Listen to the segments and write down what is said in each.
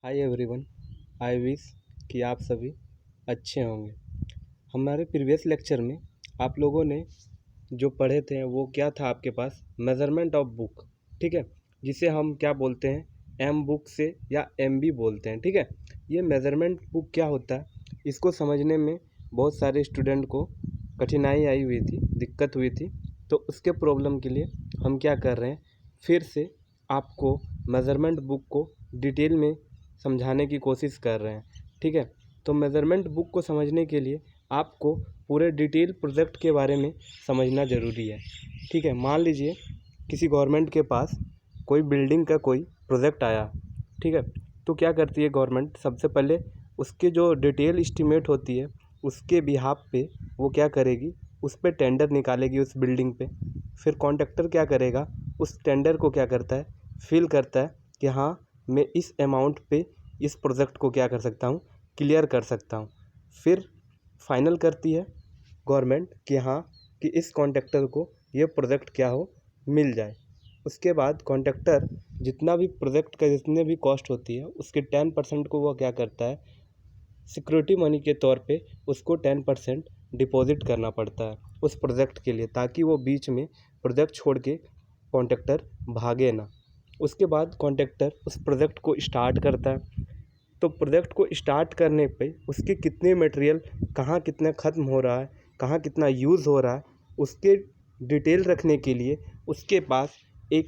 Hi everyone. I wish कि आप सभी अच्छे होंगे। हमारे प्रीवियस लेक्चर में आप लोगों ने जो पढ़े थे वो क्या था आपके पास, मेज़रमेंट ऑफ बुक। ठीक है, जिसे हम क्या बोलते हैं, एम बुक से या एम बी बोलते हैं। ठीक है, ये मेज़रमेंट बुक क्या होता है, इसको समझने में बहुत सारे स्टूडेंट को कठिनाई आई हुई थी, दिक्कत हुई थी। तो उसके प्रॉब्लम के लिए हम क्या कर रहे हैं, फिर से आपको मेज़रमेंट बुक को डिटेल में समझाने की कोशिश कर रहे हैं। ठीक है, तो मेज़रमेंट बुक को समझने के लिए आपको पूरे डिटेल प्रोजेक्ट के बारे में समझना ज़रूरी है। ठीक है, मान लीजिए किसी गवर्नमेंट के पास कोई बिल्डिंग का कोई प्रोजेक्ट आया। ठीक है, तो क्या करती है गवर्नमेंट, सबसे पहले उसके जो डिटेल एस्टीमेट होती है उसके बिहाफ पे वो क्या करेगी, उस पे टेंडर निकालेगी उस बिल्डिंग पे। फिर कॉन्ट्रैक्टर क्या करेगा, उस टेंडर को क्या करता है, फिल करता है कि हाँ मैं इस अमाउंट पे इस प्रोजेक्ट को क्या कर सकता हूँ, क्लियर कर सकता हूँ। फिर फाइनल करती है गवर्नमेंट कि हाँ कि इस कॉन्ट्रैक्टर को ये प्रोजेक्ट क्या हो, मिल जाए। उसके बाद कॉन्ट्रैक्टर जितना भी प्रोजेक्ट का जितने भी कॉस्ट होती है उसके 10% को वो क्या करता है, सिक्योरिटी मनी के तौर पे उसको 10% डिपॉजिट करना पड़ता है उस प्रोजेक्ट के लिए, ताकि वो बीच में प्रोजेक्ट छोड़ के कॉन्ट्रैक्टर भागे ना। उसके बाद कॉन्ट्रैक्टर उस प्रोजेक्ट को स्टार्ट करता है। तो प्रोजेक्ट को स्टार्ट करने पे उसके कितने मटेरियल कहाँ कितना ख़त्म हो रहा है, कहाँ कितना यूज़ हो रहा है, उसके डिटेल रखने के लिए उसके पास एक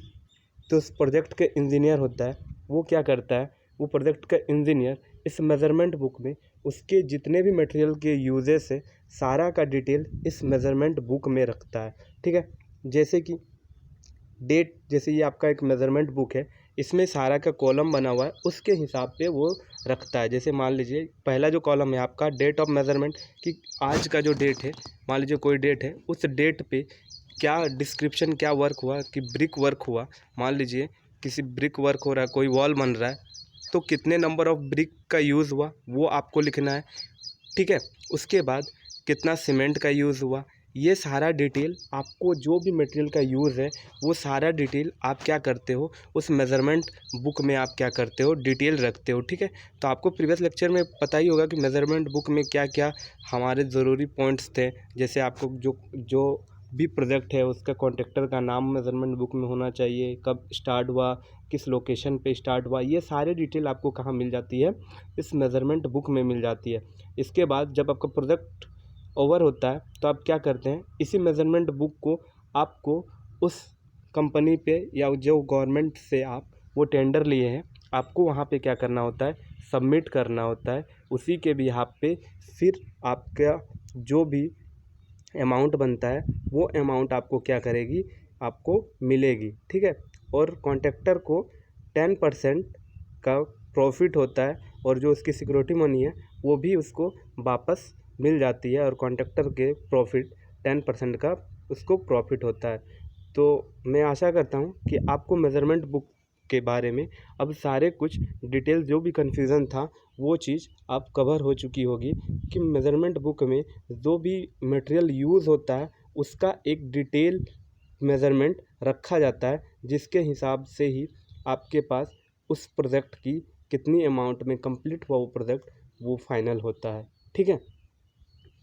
जो उस प्रोजेक्ट का इंजीनियर होता है वो क्या करता है, वो प्रोजेक्ट का इंजीनियर इस मेज़रमेंट बुक में उसके जितने भी मटेरियल के यूजेस है सारा का डिटेल इस मेज़रमेंट बुक में रखता है। ठीक है, जैसे कि डेट, जैसे ये आपका एक मेज़रमेंट बुक है, इसमें सारा का कॉलम बना हुआ है, उसके हिसाब पे वो रखता है। जैसे मान लीजिए पहला जो कॉलम है आपका डेट ऑफ मेज़रमेंट, कि आज का जो डेट है, मान लीजिए कोई डेट है, उस डेट पे क्या डिस्क्रिप्शन, क्या वर्क हुआ, कि ब्रिक वर्क हुआ। मान लीजिए किसी ब्रिक वर्क हो रहा है, कोई वॉल बन रहा है, तो कितने नंबर ऑफ ब्रिक का यूज़ हुआ वो आपको लिखना है। ठीक है, उसके बाद कितना सीमेंट का यूज़ हुआ, ये सारा डिटेल आपको, जो भी मटेरियल का यूज़ है वो सारा डिटेल आप क्या करते हो, उस मेज़रमेंट बुक में आप क्या करते हो, डिटेल रखते हो। ठीक है, तो आपको प्रीवियस लेक्चर में पता ही होगा कि मेज़रमेंट बुक में क्या क्या हमारे ज़रूरी पॉइंट्स थे। जैसे आपको जो भी प्रोजेक्ट है उसका कॉन्ट्रैक्टर का नाम मेज़रमेंट बुक में होना चाहिए, कब स्टार्ट हुआ, किस लोकेशन पे स्टार्ट हुआ, ये सारी डिटेल आपको कहाँ मिल जाती है, इस मेज़रमेंट बुक में मिल जाती है। इसके बाद जब आपका प्रोजेक्ट ओवर होता है तो आप क्या करते हैं, इसी मेज़रमेंट बुक को आपको उस कंपनी पे या जो गवर्नमेंट से आप वो टेंडर लिए हैं आपको वहाँ पे क्या करना होता है, सबमिट करना होता है। उसी के बिहाफ पे फिर आपका जो भी अमाउंट बनता है वो अमाउंट आपको क्या करेगी, आपको मिलेगी। ठीक है, और कॉन्ट्रैक्टर को 10% का प्रॉफिट होता है, और जो उसकी सिक्योरिटी मनी है वो भी उसको वापस मिल जाती है, और कॉन्ट्रैक्टर के प्रॉफिट 10% का उसको प्रॉफिट होता है। तो मैं आशा करता हूँ कि आपको मेज़रमेंट बुक के बारे में अब सारे कुछ डिटेल, जो भी कन्फ्यूज़न था वो चीज़ आप कवर हो चुकी होगी, कि मेज़रमेंट बुक में जो भी मटेरियल यूज़ होता है उसका एक डिटेल मेज़रमेंट रखा जाता है, जिसके हिसाब से ही आपके पास उस प्रोजेक्ट की कितनी अमाउंट में कंप्लीट हुआ वो प्रोजेक्ट, वो फाइनल होता है। ठीक है,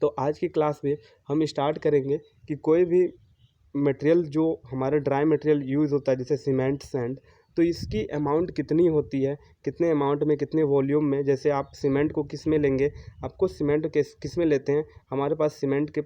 तो आज की क्लास में हम स्टार्ट करेंगे कि कोई भी मटेरियल जो हमारा ड्राई मटेरियल यूज़ होता है, जैसे सीमेंट, सैंड, तो इसकी अमाउंट कितनी होती है, कितने अमाउंट में, कितने वॉल्यूम में। जैसे आप सीमेंट को किस में लेंगे, आपको सीमेंट किस में लेते हैं, हमारे पास सीमेंट के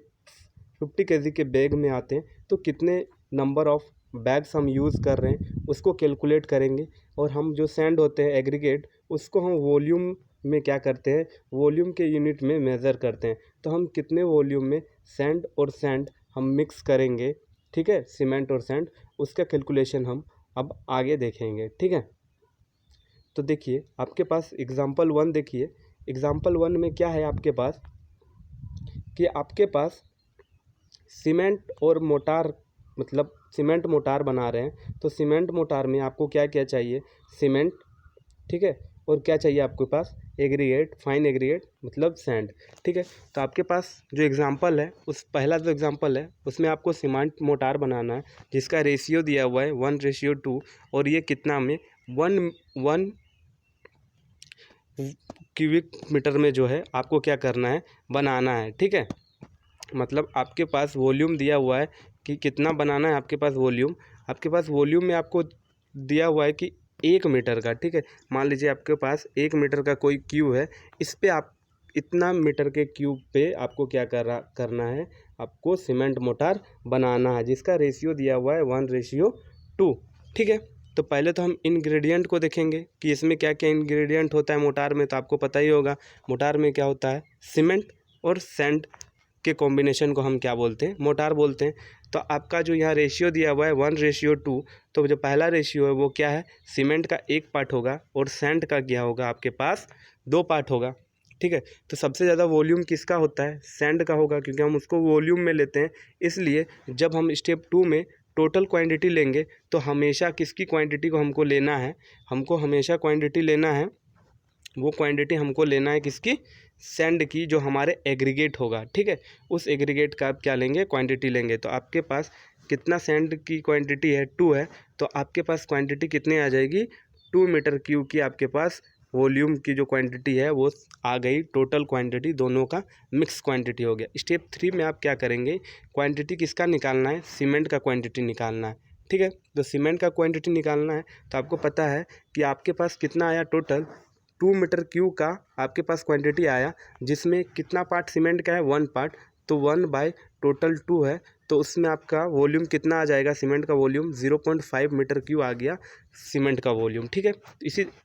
50 केजी के बैग में आते हैं, तो कितने नंबर ऑफ़ बैग्स हम यूज़ कर रहे हैं उसको कैलकुलेट करेंगे। और हम जो सैंड होते हैं एग्रीगेट, उसको हम वॉल्यूम में क्या करते हैं, वॉल्यूम के यूनिट में मेज़र करते हैं। तो हम कितने वॉल्यूम में सैंड और सैंड हम मिक्स करेंगे, ठीक है, सीमेंट और सैंड, उसका कैलकुलेशन हम अब आगे देखेंगे। ठीक है, तो देखिए आपके पास एग्ज़ाम्पल 1 देखिए। एग्ज़ाम्पल 1 में क्या है आपके पास, कि आपके पास सीमेंट और मोटार, मतलब सीमेंट मोटार बना रहे हैं। तो सीमेंट मोटार में आपको क्या क्या चाहिए, सीमेंट, ठीक है, और क्या चाहिए आपके पास, एग्रीगेट, फाइन एग्रीगेट मतलब सैंड। ठीक है, तो आपके पास जो एग्जांपल है, उस पहला जो एग्जांपल है उसमें आपको सीमेंट मोटार बनाना है, जिसका रेशियो दिया हुआ है 1:2, और ये कितना में 1 क्यूबिक मीटर में जो है आपको क्या करना है, बनाना है। ठीक है, मतलब आपके पास वॉल्यूम दिया हुआ है कि कितना बनाना है। आपके पास वॉल्यूम में आपको दिया हुआ है कि 1 मीटर का। ठीक है, मान लीजिए आपके पास 1 मीटर का कोई क्यूब है, इस पे आप इतना मीटर के क्यूब पे आपको क्या करना है, आपको सीमेंट मोटार बनाना है, जिसका रेशियो दिया हुआ है 1:2। ठीक है, तो पहले तो हम इंग्रेडिएंट को देखेंगे कि इसमें क्या क्या इंग्रेडिएंट होता है मोटार में। तो आपको पता ही होगा मोटार में क्या होता है, सीमेंट और सैंड के कॉम्बिनेशन को हम क्या बोलते हैं, मोटार बोलते हैं। तो आपका जो यहाँ रेशियो दिया हुआ है 1:2, तो जो पहला रेशियो है वो क्या है, सीमेंट का 1 पार्ट होगा और सैंड का क्या होगा, आपके पास 2 पार्ट होगा। ठीक है, तो सबसे ज़्यादा वॉल्यूम किसका होता है, सैंड का होगा, क्योंकि हम उसको वॉल्यूम में लेते हैं। इसलिए जब हम स्टेप 2 में टोटल क्वांटिटी लेंगे तो हमेशा किसकी क्वांटिटी को हमको लेना है, हमको हमेशा क्वांटिटी लेना है, वो क्वांटिटी हमको लेना है किसकी, सैंड की, जो हमारे एग्रीगेट होगा। ठीक है, उस एग्रीगेट का आप क्या लेंगे, क्वांटिटी लेंगे। तो आपके पास कितना सैंड की क्वांटिटी है, 2 है, तो आपके पास क्वांटिटी कितनी आ जाएगी, 2 मीटर क्यूब की आपके पास वॉल्यूम की जो क्वांटिटी है वो आ गई। टोटल क्वांटिटी दोनों का मिक्स क्वांटिटी हो गया। स्टेप 3 में आप क्या करेंगे, क्वांटिटी किसका निकालना है, सीमेंट का क्वांटिटी निकालना है। ठीक है, तो सीमेंट का क्वांटिटी निकालना है, तो आपको पता है कि आपके पास कितना आया, टोटल 2 मीटर क्यूब का आपके पास क्वांटिटी आया, जिसमें कितना पार्ट सीमेंट का है, 1 पार्ट। तो 1 बाय टोटल 2 है, तो उसमें आपका वॉल्यूम कितना आ जाएगा, सीमेंट का वॉल्यूम 0.5 मीटर क्यूब आ गया सीमेंट का वॉल्यूम। ठीक है,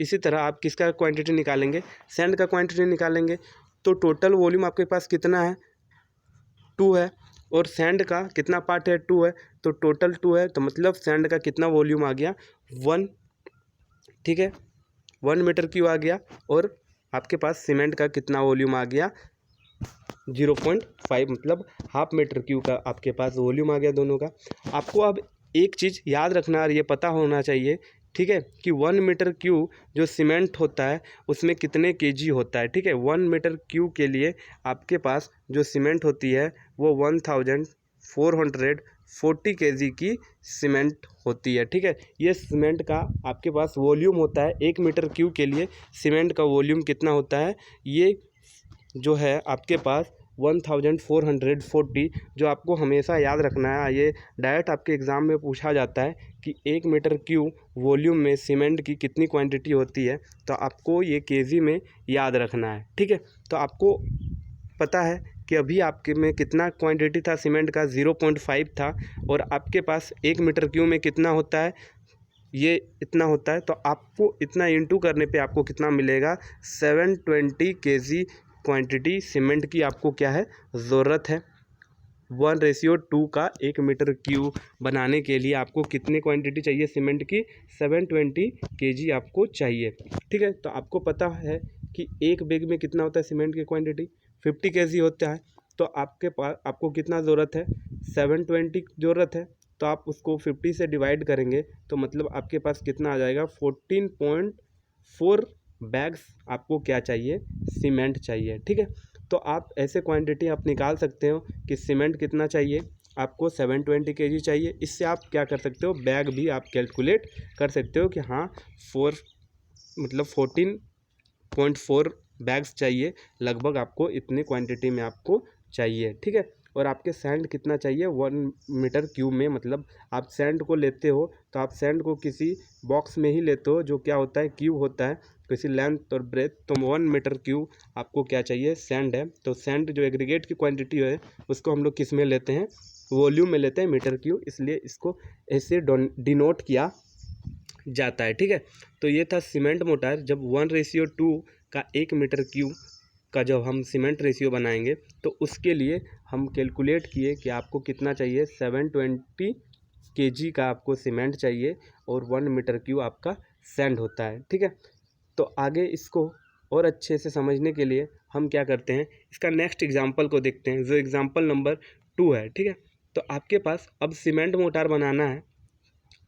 इसी तरह आप किसका क्वांटिटी निकालेंगे, सैंड का क्वांटिटी निकालेंगे। तो टोटल वॉल्यूम आपके पास कितना है, 2 है, और सैंड का कितना पार्ट है, 2 है, तो टोटल 2 है, तो मतलब सैंड का कितना वॉल्यूम आ गया, 1। ठीक है, 1 मीटर क्यूब आ गया, और आपके पास सीमेंट का कितना वॉल्यूम आ गया, 0.5, मतलब ½ मीटर क्यूब का आपके पास वॉल्यूम आ गया दोनों का। आपको अब एक चीज़ याद रखना और ये पता होना चाहिए, ठीक है, कि 1 मीटर क्यूब जो सीमेंट होता है उसमें कितने केजी होता है। ठीक है, 1 मीटर क्यूब के लिए आपके पास जो सीमेंट होती है वो 1440 केजी की सीमेंट होती है। ठीक है, ये सीमेंट का आपके पास वॉल्यूम होता है 1 मीटर क्यूब के लिए सीमेंट का वॉल्यूम कितना होता है, ये जो है आपके पास 1440, जो आपको हमेशा याद रखना है। ये डायरेक्ट आपके एग्ज़ाम में पूछा जाता है कि 1 मीटर क्यूब वॉल्यूम में सीमेंट की कितनी क्वांटिटी होती है, तो आपको ये केजी में याद रखना है। ठीक है, तो आपको पता है कि अभी आपके में कितना क्वांटिटी था सीमेंट का, 0.5 था, और आपके पास 1 मीटर क्यूब में कितना होता है, ये इतना होता है। तो आपको इतना इंटू करने पे आपको कितना मिलेगा, 720 केजी क्वांटिटी सीमेंट की आपको क्या है, ज़रूरत है। 1:2 का 1 मीटर क्यूब बनाने के लिए आपको कितनी क्वांटिटी चाहिए सीमेंट की, 720 केजी आपको चाहिए। ठीक है, तो आपको पता है कि एक बैग में कितना होता है सीमेंट की क्वांटिटी, 50 केजी होता है। तो आपके पास आपको कितना ज़रूरत है, 720 ज़रूरत है, तो आप उसको 50 से डिवाइड करेंगे तो मतलब आपके पास कितना आ जाएगा, 14.4 बैग्स आपको क्या चाहिए, सीमेंट चाहिए। ठीक है, तो आप ऐसे क्वांटिटी आप निकाल सकते हो कि सीमेंट कितना चाहिए आपको, 720 केजी चाहिए। इससे आप क्या कर सकते हो, बैग भी आप कैलकुलेट कर सकते हो कि हाँ 14.4 बैग्स चाहिए लगभग, आपको इतनी क्वांटिटी में आपको चाहिए। ठीक है, और आपके सैंड कितना चाहिए, 1 मीटर क्यूब में, मतलब आप सैंड को लेते हो तो आप सैंड को किसी बॉक्स में ही लेते हो जो क्या होता है, क्यूब होता है, किसी लेंथ और ब्रेथ। तो 1 मीटर क्यूब आपको क्या चाहिए, सैंड है। तो सैंड जो एग्रीगेट की क्वांटिटी है उसको हम लोग किस में लेते हैं, वॉल्यूम में लेते हैं, मीटर क्यूब, इसलिए इसको ऐसे डिनोट किया जाता है। ठीक है, तो ये था सीमेंट मोटार। जब 1:2 का 1 मीटर क्यूब का जब हम सीमेंट रेशियो बनाएंगे तो उसके लिए हम कैलकुलेट किए कि आपको कितना चाहिए, 720 केजी का आपको सीमेंट चाहिए और 1 मीटर क्यूब आपका सैंड होता है। ठीक है, तो आगे इसको और अच्छे से समझने के लिए हम क्या करते हैं, इसका नेक्स्ट एग्जाम्पल को देखते हैं, जो एग्जाम्पल नंबर 2 है। ठीक है, तो आपके पास अब सीमेंट मोटार बनाना है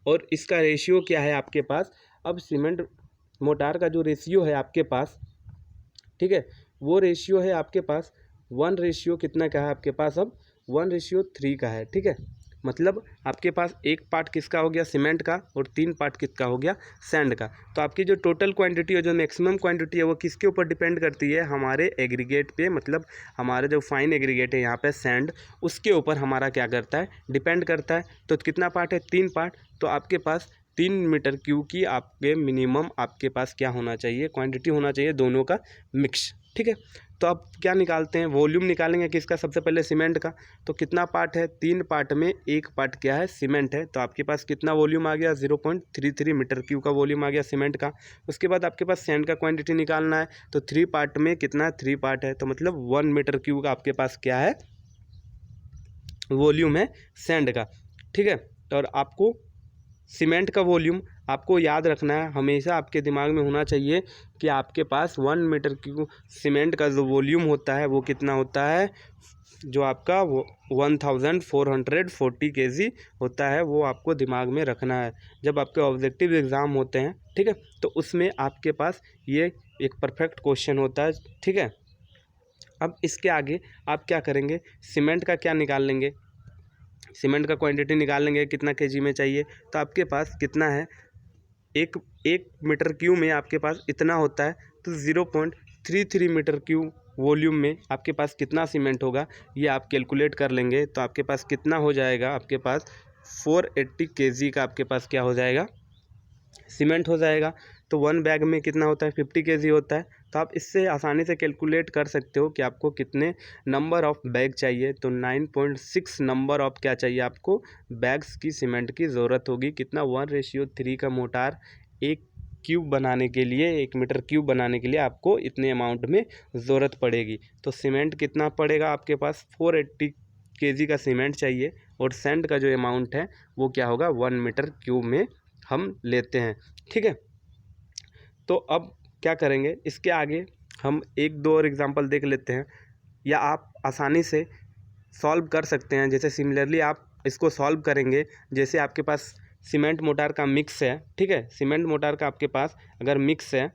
और इसका रेशियो क्या है आपके पास। अब सीमेंट मोटार का जो रेशियो है आपके पास, ठीक है, वो रेशियो है आपके पास 1 रेशियो कितना का है आपके पास, अब 1:3 का है। ठीक है, मतलब आपके पास एक पार्ट किसका हो गया सीमेंट का और 3 पार्ट किसका हो गया सैंड का। तो आपकी जो टोटल क्वांटिटी है, जो मैक्सिमम क्वांटिटी है, वो किसके ऊपर डिपेंड करती है, हमारे एग्रीगेट पे, मतलब हमारे जो फाइन एग्रीगेट है यहाँ पे सैंड, उसके ऊपर हमारा क्या करता है, डिपेंड करता है। तो कितना पार्ट है, 3 पार्ट। तो आपके पास 3 मीटर क्यूब की आपके मिनिमम आपके पास क्या होना चाहिए, क्वांटिटी होना चाहिए दोनों का मिक्स, ठीक है। तो अब क्या निकालते हैं, वॉल्यूम निकालेंगे किसका, सबसे पहले सीमेंट का। तो कितना पार्ट है, 3 पार्ट में एक पार्ट क्या है, सीमेंट है। तो आपके पास कितना वॉल्यूम आ गया, 0.33 मीटर क्यूब का वॉल्यूम आ गया सीमेंट का। उसके बाद आपके पास सैंड का क्वांटिटी निकालना है। तो 3 पार्ट में कितना, 3 पार्ट है, तो मतलब 1 मीटर क्यूब का आपके पास क्या है, वॉल्यूम है सैंड का, ठीक है। और आपको सीमेंट का वॉल्यूम आपको याद रखना है, हमेशा आपके दिमाग में होना चाहिए कि आपके पास 1 मीटर क्यूब सीमेंट का जो वॉल्यूम होता है वो कितना होता है, जो आपका वो 1440 kg होता है, वो आपको दिमाग में रखना है जब आपके ऑब्जेक्टिव एग्ज़ाम होते हैं, ठीक है। तो उसमें आपके पास ये एक परफेक्ट क्वेश्चन होता है, ठीक है। अब इसके आगे आप क्या करेंगे, सीमेंट का क्या निकाल लेंगे, सीमेंट का क्वांटिटी निकाल लेंगे कितना केजी में चाहिए। तो आपके पास कितना है, एक मीटर क्यूब में आपके पास इतना होता है। तो 0.33 मीटर क्यूब वॉल्यूम में आपके पास कितना सीमेंट होगा, ये आप कैलकुलेट कर लेंगे। तो आपके पास कितना हो जाएगा, आपके पास 480 kg का आपके पास क्या हो जाएगा, सीमेंट हो जाएगा। तो 1 बैग में कितना होता है, 50 kg होता है। तो आप इससे आसानी से कैलकुलेट कर सकते हो कि आपको कितने नंबर ऑफ़ बैग चाहिए। तो 9.6 नंबर ऑफ़ क्या चाहिए आपको, बैग्स की सीमेंट की ज़रूरत होगी। कितना, 1:3 का मोटार एक क्यूब बनाने के लिए, 1 मीटर क्यूब बनाने के लिए आपको इतने अमाउंट में ज़रूरत पड़ेगी। तो सीमेंट कितना पड़ेगा आपके पास, 480 kg का सीमेंट चाहिए। और सैंड का जो अमाउंट है वो क्या होगा, 1 मीटर क्यूब में हम लेते हैं, ठीक है। तो अब क्या करेंगे, इसके आगे हम 1-2 और एग्जांपल देख लेते हैं, या आप आसानी से सॉल्व कर सकते हैं। जैसे सिमिलरली आप इसको सॉल्व करेंगे, जैसे आपके पास सीमेंट मोटार का मिक्स है, ठीक है। सीमेंट मोटार का आपके पास अगर मिक्स है,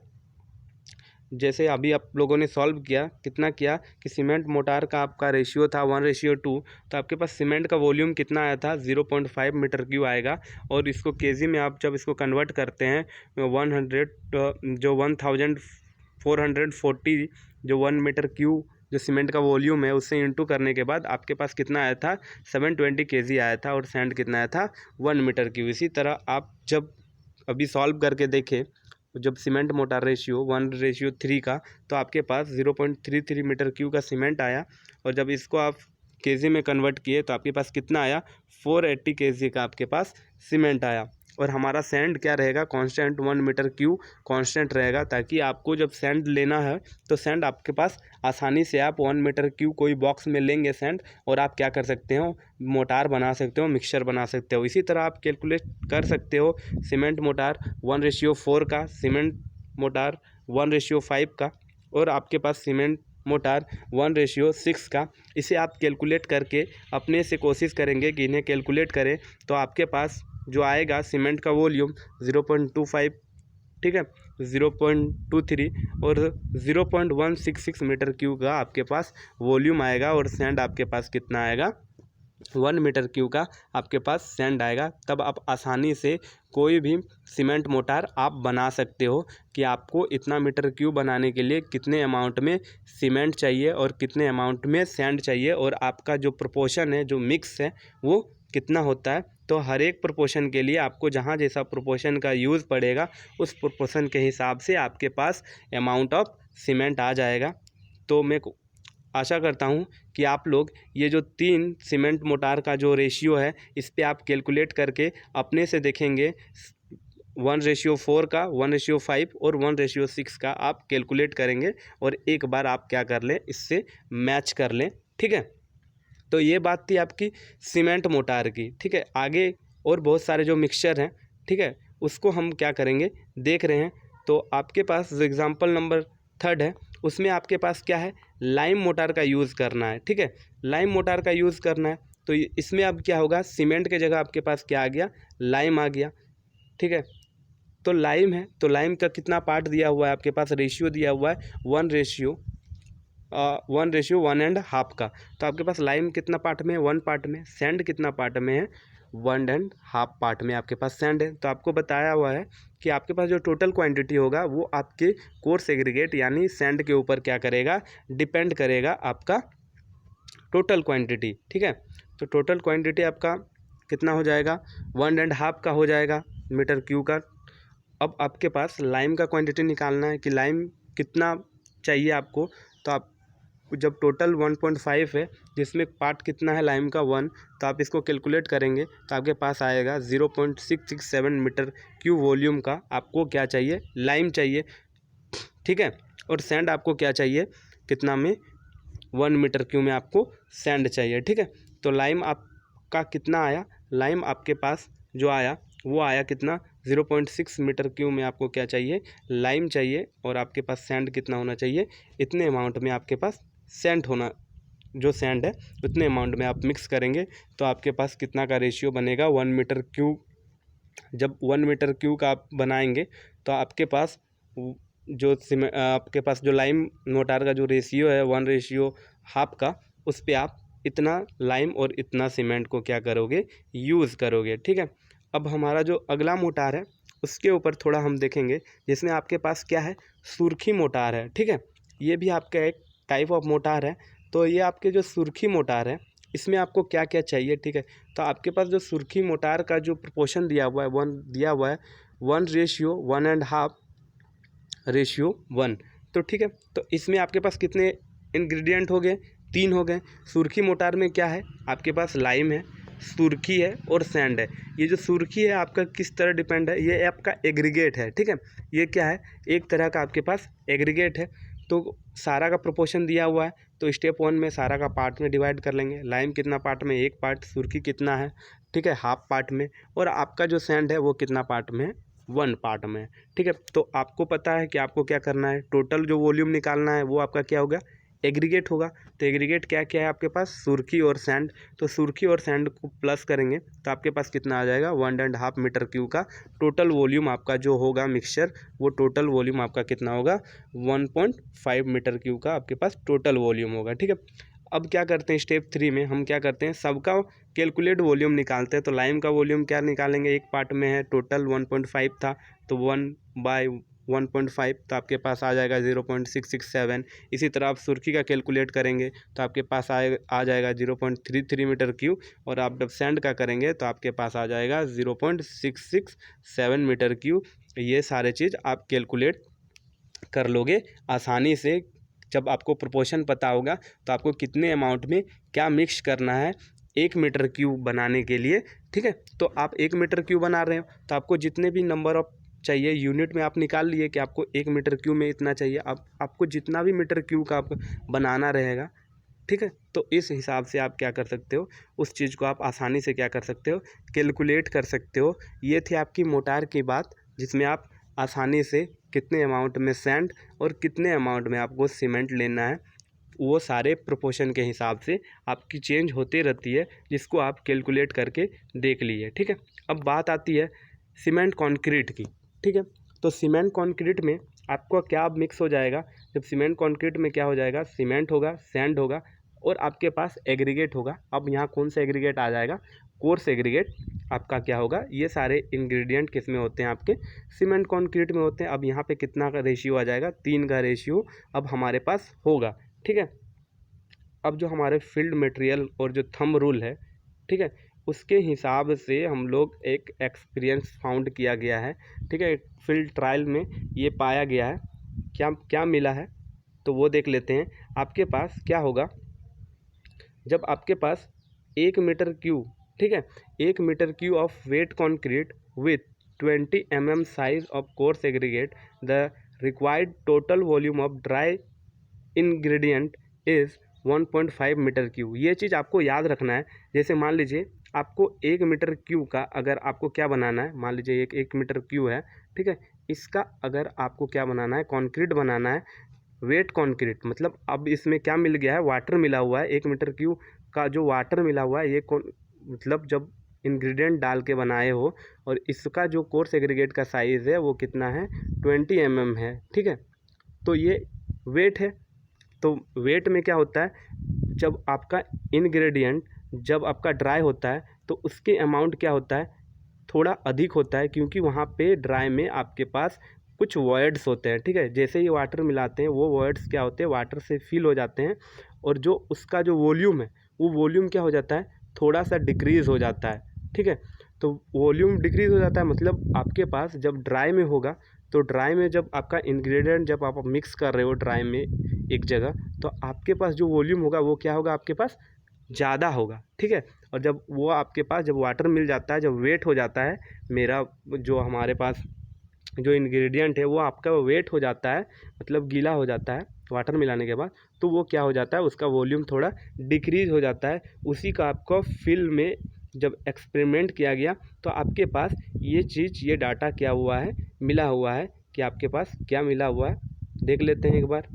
जैसे अभी आप लोगों ने सॉल्व किया, कितना किया कि सीमेंट मोटार का आपका रेशियो था 1:2। तो आपके पास सीमेंट का वॉल्यूम कितना आया था, 0.5 मीटर क्यूब आएगा। और इसको केजी में आप जब इसको कन्वर्ट करते हैं, 1440 जो 1 मीटर क्यूब जो सीमेंट का वॉल्यूम है उससे इंटू करने के बाद आपके पास कितना आया था, 720 kg आया था। और सैंड कितना आया था, 1 मीटर क्यूब। इसी तरह आप जब अभी सॉल्व करके देखें, जब सीमेंट मोटार रेशियो 1:3 का, तो आपके पास 0.33 मीटर क्यूब का सीमेंट आया। और जब इसको आप केजी में कन्वर्ट किए तो आपके पास कितना आया, 480 kg का आपके पास सीमेंट आया। और हमारा सैंड क्या रहेगा, कांस्टेंट 1 मीटर क्यूब कांस्टेंट रहेगा, ताकि आपको जब सैंड लेना है तो सैंड आपके पास आसानी से आप 1 मीटर क्यूब कोई बॉक्स में लेंगे सैंड, और आप क्या कर सकते हो, मोटार बना सकते हो, मिक्सचर बना सकते हो। इसी तरह आप कैलकुलेट कर सकते हो सीमेंट मोटार 1:4 का, सीमेंट मोटार 1:5 का, और आपके पास सीमेंट मोटार 1:6 का। इसे आप कैलकुलेट करके अपने से कोशिश करेंगे कि इन्हें कैलकुलेट करें, तो आपके पास जो आएगा सीमेंट का वॉल्यूम 0.25, ठीक है, 0.23 और 0.166 मीटर क्यूब का आपके पास वॉल्यूम आएगा। और सैंड आपके पास कितना आएगा, 1 मीटर क्यूब का आपके पास सैंड आएगा। तब आप आसानी से कोई भी सीमेंट मोटार आप बना सकते हो कि आपको इतना मीटर क्यूब बनाने के लिए कितने अमाउंट में सीमेंट चाहिए और कितने अमाउंट में सैंड चाहिए, और आपका जो प्रोपोर्शन है, जो मिक्स है, वो कितना होता है। तो हर एक प्रोपोर्शन के लिए आपको जहाँ जैसा प्रोपोर्शन का यूज़ पड़ेगा, उस प्रोपोर्शन के हिसाब से आपके पास अमाउंट ऑफ सीमेंट आ जाएगा। तो मैं आशा करता हूँ कि आप लोग ये जो 3 सीमेंट मोटार का जो रेशियो है, इस पे आप कैलकुलेट करके अपने से देखेंगे। 1:4 का, 1:5 और 1:6 का आप कैलकुलेट करेंगे, और एक बार आप क्या कर लें, इससे मैच कर लें, ठीक है। तो ये बात थी आपकी सीमेंट मोटार की, ठीक है। आगे और बहुत सारे जो मिक्सचर हैं, ठीक है, उसको हम क्या करेंगे, देख रहे हैं। तो आपके पास जो एग्ज़ाम्पल नंबर 3 है, उसमें आपके पास क्या है, लाइम मोटार का यूज़ करना है, ठीक है। लाइम मोटार का यूज़ करना है, तो इसमें अब क्या होगा, सीमेंट के जगह आपके पास क्या आ गया, लाइम आ गया, ठीक है। तो लाइम है, तो लाइम का कितना पार्ट दिया हुआ है आपके पास, रेशियो दिया हुआ है 1:, 1:1.5 का। तो आपके पास लाइम कितना पार्ट में है, 1 पार्ट में, सैंड कितना पार्ट में है, 1.5 पार्ट में आपके पास सैंड है। तो आपको बताया हुआ है कि आपके पास जो टोटल क्वांटिटी होगा वो आपके कोर्स एग्रीगेट यानी सैंड के ऊपर क्या करेगा, डिपेंड करेगा आपका टोटल क्वांटिटी। ठीक है, तो टोटल क्वांटिटी आपका कितना हो जाएगा, 1.5 का हो जाएगा मीटर क्यूब का। अब आपके पास लाइम का क्वांटिटी निकालना है कि लाइम कितना चाहिए आपको। तो आप जब टोटल 1.5 है जिसमें पार्ट कितना है लाइम का 1, तो आप इसको कैलकुलेट करेंगे तो आपके पास आएगा 0.667 मीटर क्यूब वॉल्यूम का आपको क्या चाहिए, लाइम चाहिए। ठीक है, और सैंड आपको क्या चाहिए, कितना में, 1 मीटर क्यूब में आपको सैंड चाहिए। ठीक है, तो लाइम आपका कितना आया, लाइम आपके पास जो आया वो आया कितना, 0.6 मीटर क्यूब में आपको क्या चाहिए, लाइम चाहिए। और आपके पास सैंड कितना होना चाहिए, इतने अमाउंट में आपके पास सैंड होना, जो सैंड है उतने अमाउंट में आप मिक्स करेंगे तो आपके पास कितना का रेशियो बनेगा, 1 मीटर क्यूब। जब 1 मीटर क्यूब का आप बनाएंगे तो आपके पास आपके पास जो लाइम मोटार का जो रेशियो है 1:1/2 का, उस पर आप इतना लाइम और इतना सीमेंट को क्या करोगे, यूज़ करोगे। ठीक है, अब हमारा जो अगला मोटार है उसके ऊपर थोड़ा हम देखेंगे, जिसमें आपके पास क्या है, सुर्खी मोटार है। ठीक है, ये भी आपका एक टाइप ऑफ मोटार है। तो ये आपके जो सुर्खी मोटार है इसमें आपको क्या क्या चाहिए। ठीक है, तो आपके पास जो सुर्खी मोटार का जो प्रोपोर्शन दिया हुआ है 1:1/1.5:1। तो ठीक है, तो इसमें आपके पास कितने इंग्रेडिएंट हो गए, 3 हो गए। सुर्खी मोटार में क्या है, आपके पास लाइम है, सुर्खी है और सैंड है। ये जो सुर्खी है आपका किस तरह डिपेंड है, ये आपका एग्रीगेट है। ठीक है, ये क्या है, एक तरह का आपके पास एग्रीगेट है। तो सारा का प्रोपोर्शन दिया हुआ है, तो स्टेप 1 में सारा का पार्ट में डिवाइड कर लेंगे। लाइम कितना पार्ट में, 1 पार्ट, सुर्खी कितना है, ठीक है, 1/2 पार्ट में, और आपका जो सैंड है वो कितना पार्ट में है, 1 पार्ट में। ठीक है, तो आपको पता है कि आपको क्या करना है, टोटल जो वॉल्यूम निकालना है वो आपका क्या होगा, एग्रीगेट होगा। तो एग्रीगेट क्या क्या है आपके पास, सुर्खी और सैंड। तो सुर्खी और सैंड को प्लस करेंगे तो आपके पास कितना आ जाएगा, 1.5 मीटर क्यूब का टोटल वॉल्यूम आपका जो होगा मिक्सचर, वो टोटल वॉल्यूम आपका कितना होगा, 1.5 मीटर क्यूब का आपके पास टोटल वॉल्यूम होगा। ठीक है, अब क्या करते हैं, स्टेप 3 में हम क्या करते हैं, सबका कैलकुलेट वॉल्यूम निकालते हैं। तो लाइम का वॉल्यूम क्या निकालेंगे, एक पार्ट में है, टोटल 1.5 था, तो 1/1.5, तो आपके पास आ जाएगा 0.667। इसी तरह आप सुर्खी का कैलकुलेट करेंगे तो आपके पास आ जाएगा 0.33 मीटर क्यूब, और आप जब सैंड का करेंगे तो आपके पास आ जाएगा 0.667 मीटर क्यूब। ये सारे चीज़ आप कैलकुलेट कर लोगे आसानी से। जब आपको प्रोपोर्शन पता होगा तो आपको कितने अमाउंट में क्या मिक्स करना है 1 मीटर क्यूब बनाने के लिए। ठीक है, तो आप 1 मीटर क्यूब बना रहे हो तो आपको जितने भी नंबर ऑफ चाहिए यूनिट में आप निकाल लिए कि आपको 1 मीटर क्यूब में इतना चाहिए। आपको जितना भी मीटर क्यूब का आप बनाना रहेगा, ठीक है, तो इस हिसाब से आप क्या कर सकते हो, उस चीज़ को आप आसानी से क्या कर सकते हो, कैलकुलेट कर सकते हो। ये थी आपकी मोटार की बात, जिसमें आप आसानी से कितने अमाउंट में सैंड और कितने अमाउंट में आपको सीमेंट लेना है, वो सारे प्रोपोर्शन के हिसाब से आपकी चेंज होती रहती है, जिसको आप कैलकुलेट करके देख लीजिए। ठीक है, अब बात आती है सीमेंट कंक्रीट की। ठीक है, तो सीमेंट कंक्रीट में आपको क्या मिक्स हो जाएगा, जब सीमेंट कंक्रीट में क्या हो जाएगा, सीमेंट होगा, सैंड होगा और आपके पास एग्रीगेट होगा। अब यहाँ कौन सा एग्रीगेट आ जाएगा, कोर्स एग्रीगेट आपका क्या होगा। ये सारे इंग्रेडिएंट किस में होते हैं, आपके सीमेंट कंक्रीट में होते हैं। अब यहाँ पे कितना का रेशियो आ जाएगा, 3 का रेशियो अब हमारे पास होगा। ठीक है, अब जो हमारे फील्ड मटेरियल और जो थंब रूल है, ठीक है, उसके हिसाब से हम लोग एक एक्सपीरियंस फाउंड किया गया है। ठीक है, फील्ड ट्रायल में ये पाया गया है, क्या क्या मिला है तो वो देख लेते हैं। आपके पास क्या होगा, जब आपके पास 1 मीटर क्यूब, ठीक है, 1 metre cube of wet concrete with 20 mm size of coarse aggregate, the required total volume of dry ingredient is 1.5 metre cube. ये चीज़ आपको याद रखना है। जैसे मान लीजिए आपको 1 मीटर क्यूब का अगर आपको क्या बनाना है, मान लीजिए एक मीटर क्यूब है, ठीक है, इसका अगर आपको क्या बनाना है, कंक्रीट बनाना है, वेट कंक्रीट, मतलब अब इसमें क्या मिल गया है, वाटर मिला हुआ है। 1 मीटर क्यूब का जो वाटर मिला हुआ है, ये मतलब जब इंग्रेडिएंट डाल के बनाए हो, और इसका जो कोर्स एग्रीगेट का साइज़ है वो कितना है, 20 mm है। ठीक है, तो ये वेट है। तो वेट में क्या होता है, जब आपका इन्ग्रीडियंट जब आपका ड्राई होता है तो उसके अमाउंट क्या होता है, थोड़ा अधिक होता है, क्योंकि वहाँ पे ड्राई में आपके पास कुछ वॉइड्स होते हैं, ठीक है। जैसे ही वाटर मिलाते हैं वो वॉइड्स क्या होते हैं, वाटर से फिल हो जाते हैं, और जो उसका जो वॉल्यूम है वो वॉल्यूम क्या हो जाता है, थोड़ा सा डिक्रीज़ हो जाता है, ठीक है। तो वॉल्यूम डिक्रीज़ हो जाता है, मतलब आपके पास जब ड्राई में होगा, तो ड्राई में जब आपका इंग्रेडिएंट जब आप मिक्स कर रहे हो ड्राई में एक जगह, तो आपके पास जो वॉल्यूम होगा वो क्या होगा, आपके पास ज़्यादा होगा, ठीक है। और जब वो आपके पास जब वाटर मिल जाता है, जब वेट हो जाता है, मेरा जो हमारे पास जो इंग्रेडिएंट है वो आपका वेट हो जाता है, मतलब गीला हो जाता है वाटर मिलाने के बाद, तो वो क्या हो जाता है, उसका वॉल्यूम थोड़ा डिक्रीज़ हो जाता है। उसी का आपको फिल में जब एक्सपेरिमेंट किया गया तो आपके पास ये चीज़, ये डाटा क्या हुआ है, मिला हुआ है कि आपके पास क्या मिला हुआ है, देख लेते हैं एक बार।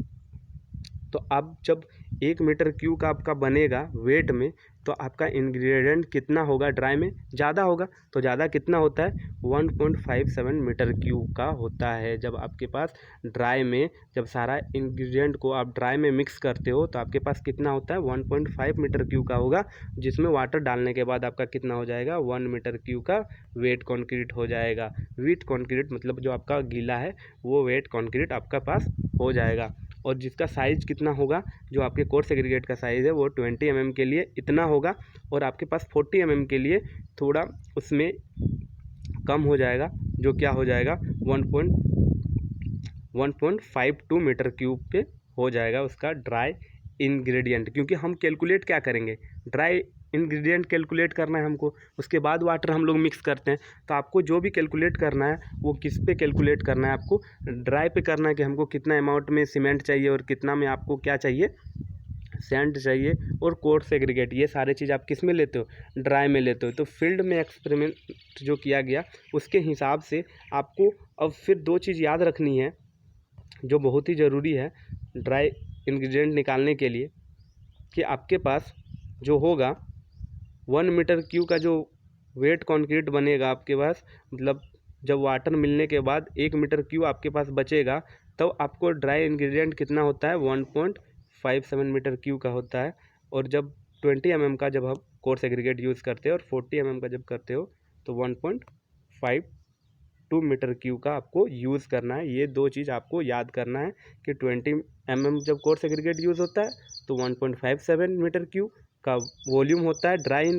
तो अब जब 1 मीटर क्यूब का आपका बनेगा वेट में, तो आपका इंग्रेडिएंट कितना होगा, ड्राई में ज़्यादा होगा, तो ज़्यादा कितना होता है, 1.57 मीटर क्यूब का होता है। जब आपके पास ड्राई में जब सारा इंग्रेडिएंट को आप ड्राई में मिक्स करते हो तो आपके पास कितना होता है, 1.5 मीटर क्यूब का होगा, जिसमें वाटर डालने के बाद आपका कितना हो जाएगा, 1 मीटर क्यूब का वेट कॉन्क्रीट हो जाएगा। वेट कॉन्क्रीट मतलब जो आपका गीला है वो वेट कॉन्क्रीट आपका पास हो जाएगा। और जिसका साइज़ कितना होगा, जो आपके कोर्स एग्रीगेट का साइज़ है वो 20 mm के लिए इतना होगा, और आपके पास 40 mm के लिए थोड़ा उसमें कम हो जाएगा, जो क्या हो जाएगा 1.52 मीटर क्यूब पे हो जाएगा उसका ड्राई इंग्रेडिएंट। क्योंकि हम कैलकुलेट क्या करेंगे, ड्राई इंग्रेडिएंट कैलकुलेट करना है हमको, उसके बाद वाटर हम लोग मिक्स करते हैं। तो आपको जो भी कैलकुलेट करना है वो किस पे कैलकुलेट करना है, आपको ड्राई पे करना है कि हमको कितना अमाउंट में सीमेंट चाहिए और कितना में आपको क्या चाहिए, सैंड चाहिए और कोर्स एग्रीगेट, ये सारे चीज़ आप किस में लेते हो, ड्राई में लेते हो। तो फील्ड में एक्सपेरिमेंट जो किया गया उसके हिसाब से आपको अब फिर दो चीज़ याद रखनी है जो बहुत ही ज़रूरी है ड्राई इंग्रेडिएंट निकालने के लिए, कि आपके पास जो होगा 1 मीटर क्यूब का जो वेट कंक्रीट बनेगा आपके पास, मतलब जब वाटर मिलने के बाद 1 मीटर क्यूब आपके पास बचेगा, तब आपको ड्राई इंग्रेडिएंट कितना होता है, 1.57 मीटर क्यूब का होता है। और जब 20 mm का जब हम कोर्स एग्रीगेट यूज़ करते हो और 40 mm का जब करते हो तो 1.52 मीटर क्यूब का आपको यूज़ करना है। ये दो चीज़ आपको याद करना है कि 20 mm जब कोर्स एग्रीगेट यूज़ होता है तो 1.57 मीटर क्यूब का वॉल्यूम होता है ड्राई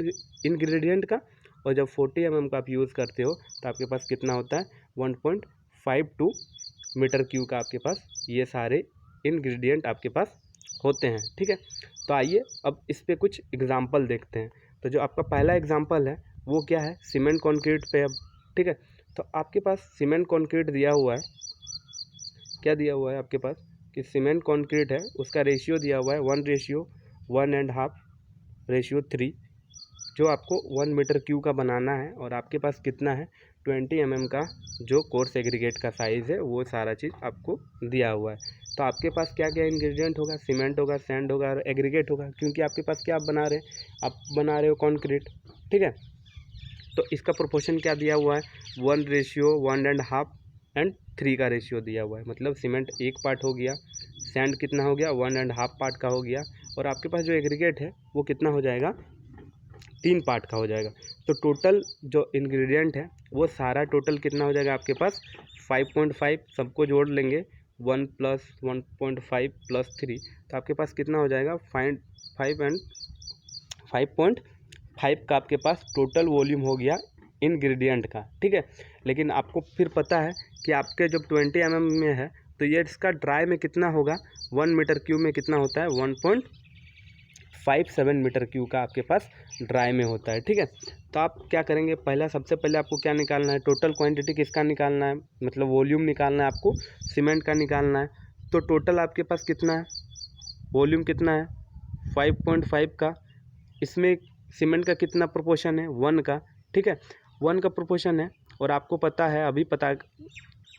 इंग्रेडिएंट का, और जब 40 mm का आप यूज़ करते हो तो आपके पास कितना होता है, 1.52 मीटर क्यूब का आपके पास ये सारे इंग्रेडिएंट आपके पास होते हैं, ठीक है। तो आइए अब इस पे कुछ एग्जांपल देखते हैं। तो जो आपका पहला एग्जांपल है वो क्या है, सीमेंट कंक्रीट पे अब, ठीक है। तो आपके पास सीमेंट कंक्रीट दिया हुआ है, क्या दिया हुआ है आपके पास कि सीमेंट कंक्रीट है, उसका रेशियो दिया हुआ है 1:1.5:3, जो आपको 1 मीटर क्यूब का बनाना है, और आपके पास कितना है, 20 mm का जो कोर्स एग्रीगेट का साइज़ है वो सारा चीज़ आपको दिया हुआ है। तो आपके पास क्या क्या इंग्रेडिएंट होगा, सीमेंट होगा, सैंड होगा और एग्रीगेट होगा, क्योंकि आपके पास क्या आप बना रहे हैं, आप बना रहे हो कंक्रीट, ठीक है। तो इसका प्रोपोर्शन क्या दिया हुआ है, 1:1.5:3 का रेशियो दिया हुआ है, मतलब सीमेंट 1 पार्ट हो गया, सैंड कितना हो गया, 1.5 पार्ट का हो गया, और आपके पास जो एग्रीगेट है वो कितना हो जाएगा, 3 पार्ट का हो जाएगा। तो टोटल जो इंग्रेडिएंट है वो सारा टोटल कितना हो जाएगा आपके पास, 5.5, सबको जोड़ लेंगे 1 + 1.5 + 3, तो आपके पास कितना हो जाएगा, 5.5 का आपके पास टोटल वॉल्यूम हो गया इंग्रेडिएंट का, ठीक है। लेकिन आपको फिर पता है कि आपके जब 20 mm में है तो ये इसका ड्राई में कितना होगा, 1 मीटर क्यूब में कितना होता है, 1.57 मीटर क्यूब का आपके पास ड्राई में होता है, ठीक है। तो आप क्या करेंगे, पहला सबसे पहले आपको क्या निकालना है, टोटल क्वांटिटी किसका निकालना है, मतलब वॉल्यूम निकालना है आपको, सीमेंट का निकालना है। तो टोटल आपके पास कितना है, वॉल्यूम कितना है, 5.5 का, इसमें सीमेंट का कितना प्रोपोर्शन है, 1 का, ठीक है, 1 का प्रोपोर्शन है। और आपको पता है, अभी पता,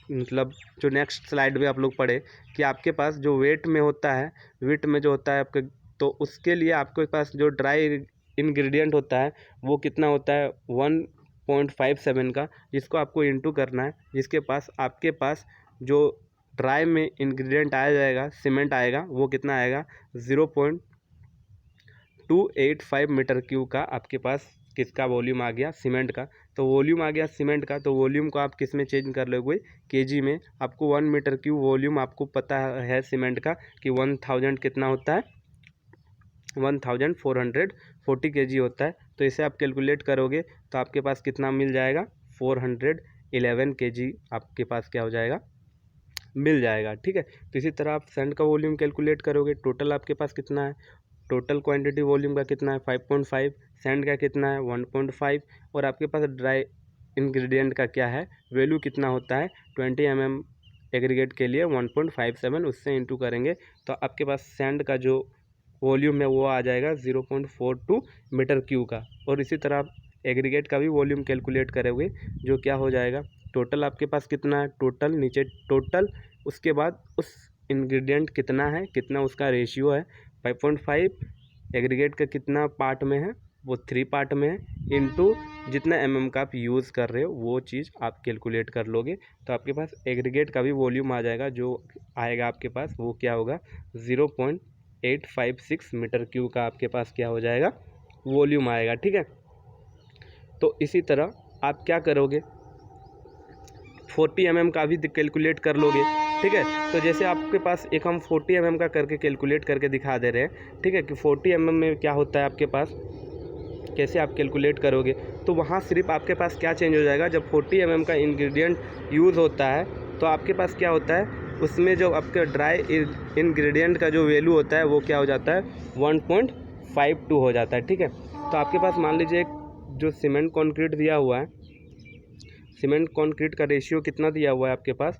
मतलब जो नेक्स्ट स्लाइड में आप लोग पढ़े कि आपके पास जो वेट में होता है, वेट में जो होता है आपके, तो उसके लिए आपके पास जो ड्राई इंग्रेडिएंट होता है वो कितना होता है, 1.57 का, जिसको आपको इंटू करना है, जिसके पास आपके पास जो ड्राई में इंग्रेडिएंट आ जाएगा, सीमेंट आएगा, वो कितना आएगा 0.285 मीटर क्यूब का आपके पास किसका वॉल्यूम आ गया, सीमेंट का। तो वॉल्यूम आ गया सीमेंट का, तो वॉल्यूम को आप किस में चेंज कर लोगे, केजी में। आपको 1 मीटर क्यूब वॉल्यूम आपको पता है सीमेंट का कि 1000 कितना होता है, 1440 केजी होता है। तो इसे आप कैलकुलेट करोगे तो आपके पास कितना मिल जाएगा, 411 केजी आपके पास क्या हो जाएगा, मिल जाएगा। ठीक है, तो इसी तरह आप सैंड का वॉल्यूम कैलकुलेट करोगे, टोटल आपके पास कितना है, टोटल क्वांटिटी वॉल्यूम का कितना है 5.5, सैंड का कितना है 1.5, और आपके पास ड्राई इंग्रेडिएंट का क्या है, वैल्यू कितना होता है 20 mm एग्रीगेट के लिए 1.57, उससे इंटू करेंगे तो आपके पास सैंड का जो वॉल्यूम है वो आ जाएगा 0.42 मीटर क्यूब का। और इसी तरह आप एग्रीगेट का भी वॉल्यूम कैलकुलेट करोगे, जो क्या हो जाएगा, टोटल आपके पास कितना है, टोटल नीचे टोटल, उसके बाद उस इंग्रेडिएंट कितना है, कितना उसका रेशियो है 5.5, एग्रीगेट का कितना पार्ट में है, वो 3 पार्ट में है, इनटू जितना का आप यूज़ कर रहे हो वो चीज़ आप कैलकुलेट कर लोगे तो आपके पास एग्रीगेट का भी वॉल्यूम आ जाएगा, जो आएगा आपके पास वो क्या होगा 0.856 मीटर क्यूब का आपके पास क्या हो जाएगा, वॉल्यूम आएगा। ठीक है, तो इसी तरह आप क्या करोगे, 40 mm का भी कैलकुलेट कर लोगे। ठीक है, तो जैसे आपके पास एक हम 40 mm का करके कैलकुलेट करके दिखा दे रहे हैं। ठीक है, कि 40 mm में क्या होता है आपके पास, कैसे आप कैलकुलेट करोगे, तो वहाँ सिर्फ आपके पास क्या चेंज हो जाएगा, जब 40 mm का इंग्रेडिएंट यूज़ होता है तो आपके पास क्या होता है, उसमें जो आपका ड्राई इंग्रेडिएंट का जो वैल्यू होता है वो क्या हो जाता है 1.52 हो जाता है। ठीक है, तो आपके पास मान लीजिए एक जो सीमेंट कंक्रीट दिया हुआ है, सीमेंट कंक्रीट का रेशियो कितना दिया हुआ है आपके पास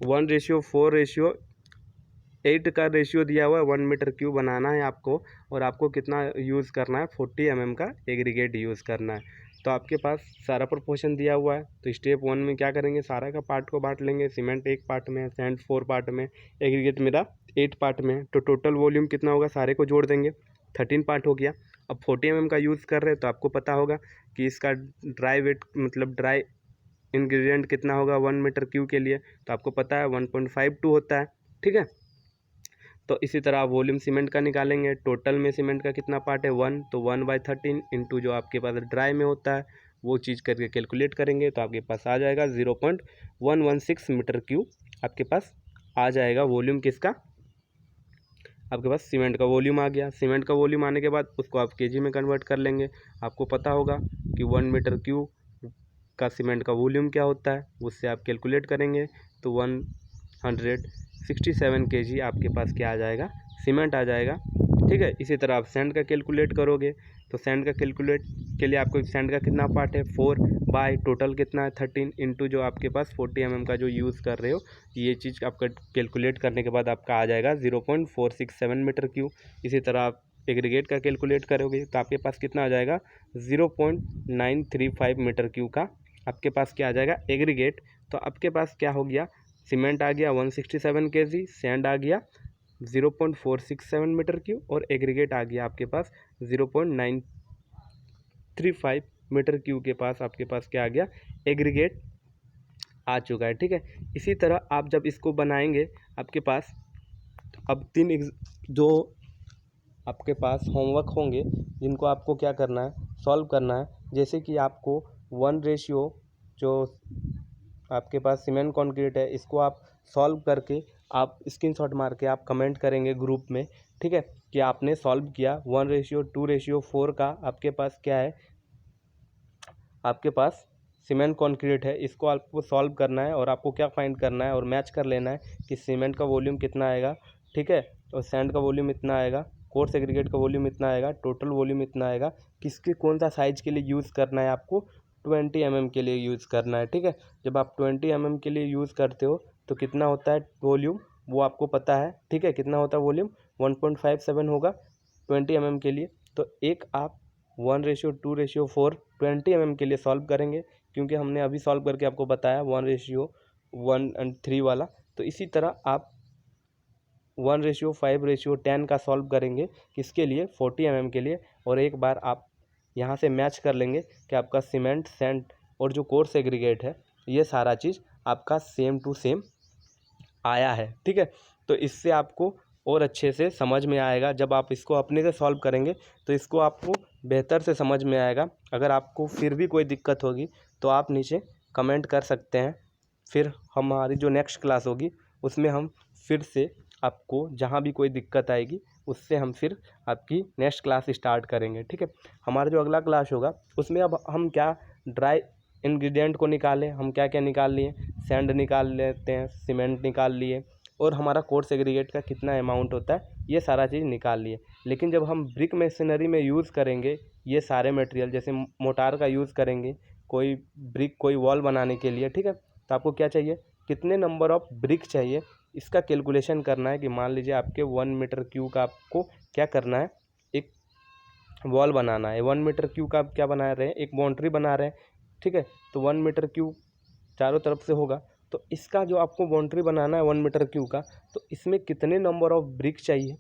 1:4:8 का रेशियो दिया हुआ है, 1 मीटर क्यूब बनाना है आपको, और आपको कितना यूज़ करना है 40 mm का एग्रीगेट यूज़ करना है। तो आपके पास सारा प्रोपोर्शन दिया हुआ है, तो स्टेप 1 में क्या करेंगे, सारा का पार्ट को बांट लेंगे, सीमेंट 1 पार्ट में है, सैंड 4 पार्ट में, एग्रीगेट मेरा 8 पार्ट में है, तो टोटल वॉल्यूम कितना होगा, सारे को जोड़ देंगे 13 पार्ट हो गया। अब 40 mm का यूज़ कर रहे हैं तो आपको पता होगा कि इसका ड्राई वेट मतलब ड्राई इंग्रेडिएंट कितना होगा 1 मीटर क्यूब के लिए, तो आपको पता है 1.52 होता है। ठीक है, तो इसी तरह आप वॉल्यूम सीमेंट का निकालेंगे, टोटल में सीमेंट का कितना पार्ट है 1, तो 1/13 इंटू जो आपके पास ड्राई में होता है वो चीज़ करके कैलकुलेट करेंगे तो आपके पास आ जाएगा 0.116 मीटर क्यूब आपके पास आ जाएगा वॉल्यूम किसका, आपके पास सीमेंट का वॉल्यूम आ गया। सीमेंट का वॉल्यूम आने के बाद उसको आप केजी में कन्वर्ट कर लेंगे, आपको पता होगा कि 1 मीटर क्यूब का सीमेंट का वॉल्यूम क्या होता है, उससे आप कैलकुलेट करेंगे तो 167 केजी आपके पास क्या आ जाएगा, सीमेंट आ जाएगा। ठीक है, इसी तरह आप सैंड का कैलकुलेट करोगे तो सैंड का कैलकुलेट के लिए आपको सैंड का कितना पार्ट है 4 बाय टोटल कितना है 13 इंटू जो आपके पास 40 mm का जो यूज़ कर रहे हो, ये चीज़ आपका कैलकुलेट करने के बाद आपका आ जाएगा 0.467 मीटर क्यूब। इसी तरह आप एग्रीगेट का कैलकुलेट करोगे तो आपके पास कितना आ जाएगा 0.935 मीटर क्यूब का आपके पास क्या आ जाएगा एग्रीगेट। तो आपके पास क्या हो गया, सीमेंट आ गया 167 केजी, सैंड आ गया 0.467 मीटर क्यूब और एग्रीगेट आ गया आपके पास 0.935 मीटर क्यूब के पास आपके पास क्या आ गया, एग्रीगेट आ चुका है। ठीक है, इसी तरह आप जब इसको बनाएंगे आपके पास अब 3 जो आपके पास होमवर्क होंगे जिनको आपको क्या करना है, सॉल्व करना है। जैसे कि आपको 1 रेशियो जो आपके पास सीमेंट कंक्रीट है इसको आप सॉल्व करके आप स्क्रीनशॉट मार के आप कमेंट करेंगे ग्रुप में। ठीक है, कि आपने सॉल्व किया 1:2:4 का आपके पास क्या है, आपके पास सीमेंट कंक्रीट है, इसको आपको सॉल्व करना है और आपको क्या फाइंड करना है और मैच कर लेना है कि सीमेंट का वॉल्यूम कितना आएगा। ठीक है, और सैंड का वॉल्यूम इतना आएगा, कोर्स एग्रीगेट का वॉल्यूम इतना आएगा, टोटल वॉल्यूम इतना आएगा, किसके कौन सा साइज़ के लिए यूज़ करना है आपको 20 mm के लिए यूज़ करना है। ठीक है, जब आप 20 mm के लिए यूज़ करते हो तो कितना होता है वॉल्यूम वो आपको पता है। ठीक है, कितना होता है वॉल्यूम 1.57 होगा 20 mm के लिए। तो एक आप 1:2:4 20 mm के लिए सॉल्व करेंगे, क्योंकि हमने अभी सॉल्व करके आपको बताया 1:1:3 वाला। तो इसी तरह आप 1:5:10 का सॉल्व करेंगे किसके लिए 40 mm के लिए, और एक बार आप यहाँ से मैच कर लेंगे कि आपका सीमेंट सैंड और जो कोर्स एग्रीगेट है ये सारा चीज़ आपका सेम टू सेम आया है, ठीक है। तो इससे आपको और अच्छे से समझ में आएगा। जब आप इसको अपने से सॉल्व करेंगे तो इसको आपको बेहतर से समझ में आएगा। अगर आपको फिर भी कोई दिक्कत होगी तो आप नीचे कमेंट कर सकते हैं। फिर हमारी जो नेक्स्ट क्लास होगी उसमें हम फिर से आपको जहाँ भी कोई दिक्कत आएगी उससे हम फिर आपकी नेक्स्ट क्लास स्टार्ट करेंगे, ठीक है। हमारा जो अगला क्लास होगा उसमें अब हम क्या ड्राई इंग्रेडिएंट को निकालें, हम क्या क्या निकाल लिए, सैंड निकाल लेते हैं, सीमेंट निकाल लिए, और हमारा कोर्स एग्रीगेट का कितना अमाउंट होता है ये सारा चीज़ निकाल लिए। लेकिन जब हम ब्रिक मशीनरी में यूज़ करेंगे ये सारे मटेरियल, जैसे मोटार का यूज़ करेंगे कोई ब्रिक कोई वॉल बनाने के लिए, ठीक है, तो आपको क्या चाहिए, कितने नंबर ऑफ ब्रिक चाहिए, इसका कैलकुलेशन करना है। कि मान लीजिए आपके 1 मीटर क्यूब का आपको क्या करना है, एक वॉल बनाना है। 1 मीटर क्यूब का आप क्या बना रहे हैं, एक बाउंड्री बना रहे हैं, ठीक है। तो 1 मीटर क्यूब चारों तरफ से होगा, तो इसका जो आपको बाउंड्री बनाना है 1 मीटर क्यूब का, तो इसमें कितने नंबर ऑफ ब्रिक चाहिए,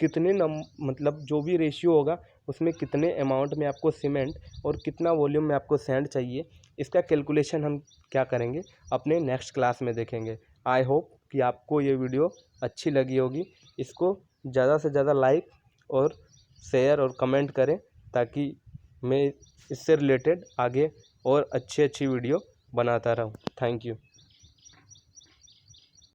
कितने मतलब जो भी रेशियो होगा उसमें कितने अमाउंट में आपको सीमेंट और कितना वॉल्यूम में आपको सैंड चाहिए, इसका कैलकुलेशन हम क्या करेंगे अपने नेक्स्ट क्लास में देखेंगे। आई होप कि आपको ये वीडियो अच्छी लगी होगी। इसको ज़्यादा से ज़्यादा लाइक और शेयर और कमेंट करें ताकि मैं इससे रिलेटेड आगे और अच्छी अच्छी वीडियो बनाता रहूं। Thank you.